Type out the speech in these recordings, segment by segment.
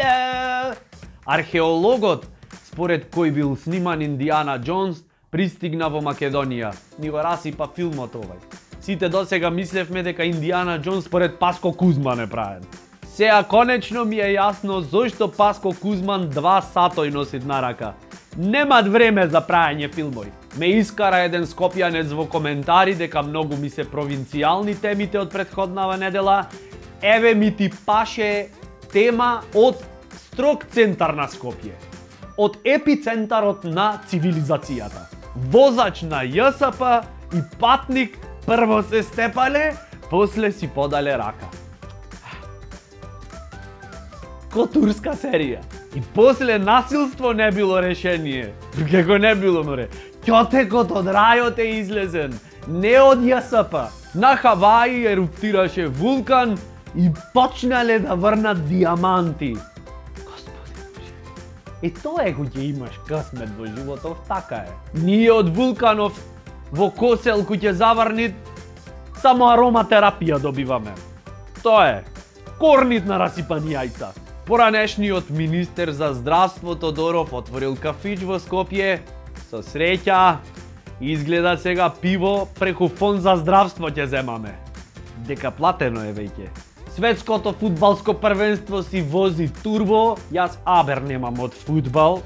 Hello! Археологот, според кој бил сниман Индиана Джонс, пристигна во Македонија. Ни го расипа филмот овај. Сите досега мислевме дека Индиана Джонс според Паско Кузман е правен. Сеа конечно ми е јасно зошто Паско Кузман 2 сатој носит на рака. Немат време за праење филмови. Ме искара еден скопјанец во коментари дека многу ми се провинцијални темите од претходнава недела. Еве ми ти паше тема од строг центар на Скопје. Од епицентарот на цивилизацијата. Возач на ЈСП и патник прво се степале, после си подале рака. Ко турска серија. И после насилство не било решение. Како не било, море. Ќотекот од рајот е излезен, не од ЈСП. На Хаваи еруптираше вулкан и почнале да врнат диаманти. Господи Боже. И тоа е кој ќе имаш късмет во животов, така е. Ние од вулканов во Косел кој ќе заврнит, само ароматерапија добиваме. Тоа е. Корнит на расипани јајца. Поранешниот министер за здравство Тодоров отворил кафич во Скопје. Со среќа, изгледа сега пиво преку фонд за здравство ќе земаме. Дека платено е веќе. Светското фудбалско првенство си вози турбо, јас абер немам од фудбал.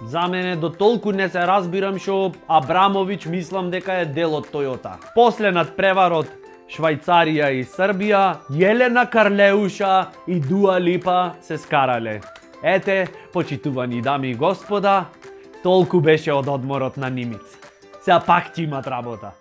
За мене до толку не се разбирам што Абрамович мислам дека е дел од Тојота. После надпреварот Швајцарија и Србија, Јелена Карлеуша и Дуа Липа се скарале. Ете, почитувани дами и господа, толку беше од одморот на Нимиц. Сега пак ќе имат работа.